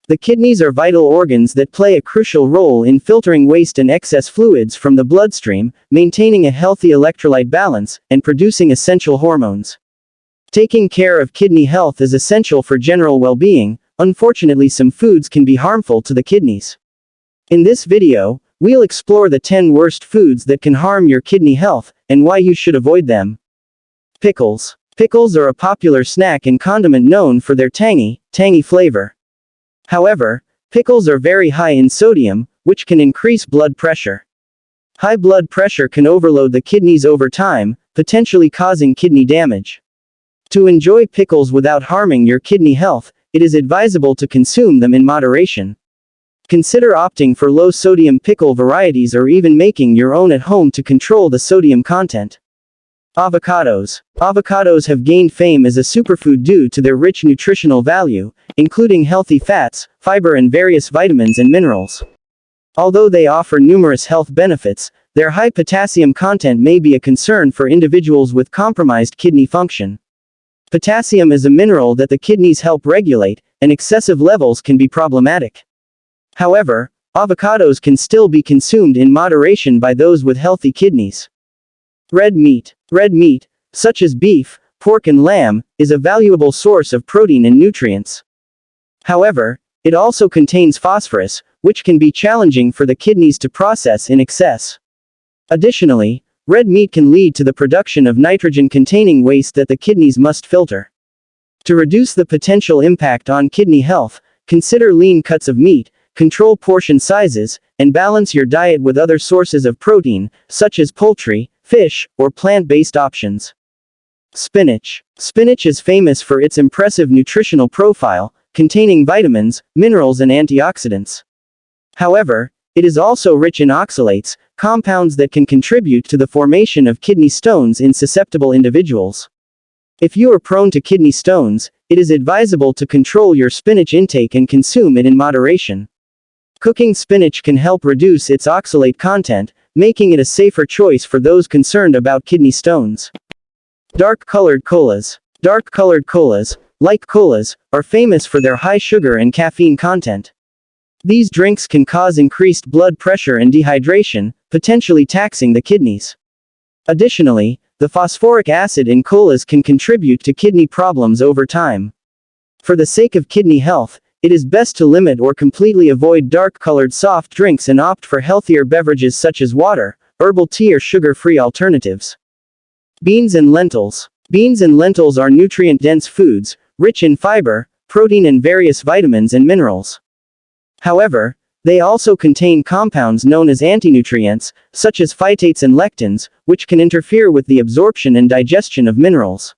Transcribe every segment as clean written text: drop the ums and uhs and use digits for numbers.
The kidneys are vital organs that play a crucial role in filtering waste and excess fluids from the bloodstream, maintaining a healthy electrolyte balance, and producing essential hormones. Taking care of kidney health is essential for general well-being. Unfortunately, some foods can be harmful to the kidneys. In this video, we'll explore the 10 worst foods that can harm your kidney health, and why you should avoid them. Pickles. Pickles are a popular snack and condiment known for their tangy flavor. However, pickles are very high in sodium, which can increase blood pressure. High blood pressure can overload the kidneys over time, potentially causing kidney damage. To enjoy pickles without harming your kidney health, it is advisable to consume them in moderation. Consider opting for low-sodium pickle varieties or even making your own at home to control the sodium content. Avocados. Avocados have gained fame as a superfood due to their rich nutritional value, including healthy fats, fiber and various vitamins and minerals. Although they offer numerous health benefits, their high potassium content may be a concern for individuals with compromised kidney function. Potassium is a mineral that the kidneys help regulate, and excessive levels can be problematic. However, avocados can still be consumed in moderation by those with healthy kidneys. Red meat. Red meat, such as beef, pork and lamb, is a valuable source of protein and nutrients. However, it also contains phosphorus, which can be challenging for the kidneys to process in excess. Additionally, red meat can lead to the production of nitrogen-containing waste that the kidneys must filter. To reduce the potential impact on kidney health, consider lean cuts of meat, control portion sizes, and balance your diet with other sources of protein, such as poultry, fish, or plant-based options. Spinach. Spinach is famous for its impressive nutritional profile, containing vitamins, minerals and antioxidants. However, it is also rich in oxalates, compounds that can contribute to the formation of kidney stones in susceptible individuals. If you are prone to kidney stones, it is advisable to control your spinach intake and consume it in moderation. Cooking spinach can help reduce its oxalate content, making it a safer choice for those concerned about kidney stones. Dark-colored colas. Dark-colored colas, like colas, are famous for their high sugar and caffeine content. These drinks can cause increased blood pressure and dehydration, potentially taxing the kidneys. Additionally, the phosphoric acid in colas can contribute to kidney problems over time. For the sake of kidney health, it is best to limit or completely avoid dark-colored soft drinks and opt for healthier beverages such as water, herbal tea or sugar-free alternatives. Beans and lentils. Beans and lentils are nutrient-dense foods, rich in fiber, protein and various vitamins and minerals. However, they also contain compounds known as antinutrients, such as phytates and lectins, which can interfere with the absorption and digestion of minerals.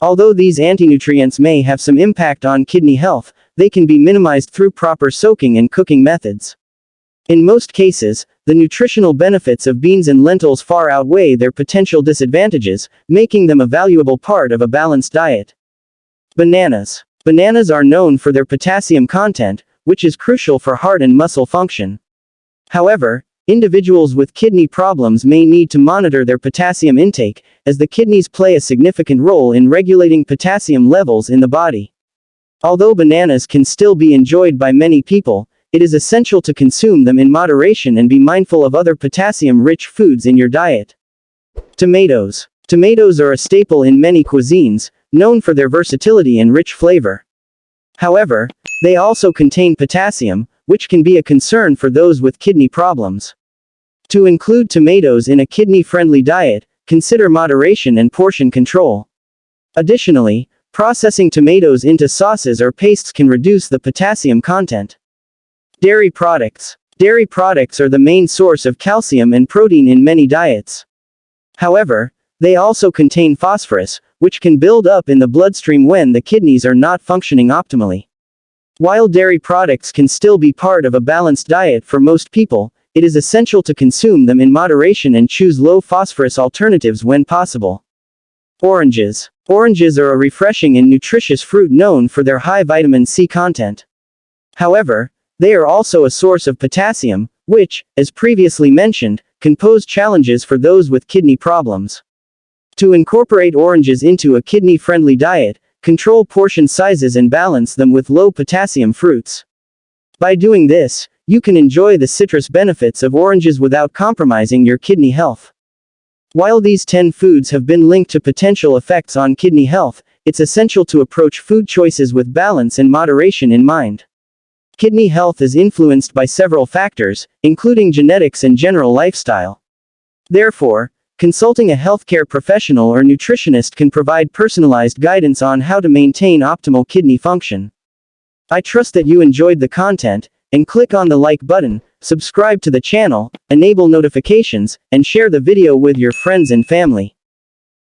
Although these antinutrients may have some impact on kidney health, they can be minimized through proper soaking and cooking methods. In most cases, the nutritional benefits of beans and lentils far outweigh their potential disadvantages, making them a valuable part of a balanced diet. Bananas. Bananas are known for their potassium content, which is crucial for heart and muscle function. However, individuals with kidney problems may need to monitor their potassium intake, as the kidneys play a significant role in regulating potassium levels in the body. Although bananas can still be enjoyed by many people, it is essential to consume them in moderation and be mindful of other potassium-rich foods in your diet. Tomatoes. Tomatoes are a staple in many cuisines, known for their versatility and rich flavor. However, they also contain potassium, which can be a concern for those with kidney problems. To include tomatoes in a kidney-friendly diet, consider moderation and portion control. Additionally, processing tomatoes into sauces or pastes can reduce the potassium content. Dairy products. Dairy products are the main source of calcium and protein in many diets. However, they also contain phosphorus, which can build up in the bloodstream when the kidneys are not functioning optimally. While dairy products can still be part of a balanced diet for most people, it is essential to consume them in moderation and choose low-phosphorus alternatives when possible. Oranges. Oranges are a refreshing and nutritious fruit known for their high vitamin C content. However, they are also a source of potassium, which, as previously mentioned, can pose challenges for those with kidney problems. To incorporate oranges into a kidney-friendly diet, control portion sizes and balance them with low-potassium fruits. By doing this, you can enjoy the citrus benefits of oranges without compromising your kidney health. While these 10 foods have been linked to potential effects on kidney health, it's essential to approach food choices with balance and moderation in mind. Kidney health is influenced by several factors, including genetics and general lifestyle. Therefore, consulting a healthcare professional or nutritionist can provide personalized guidance on how to maintain optimal kidney function. I trust that you enjoyed the content, and click on the like button, subscribe to the channel, enable notifications, and share the video with your friends and family.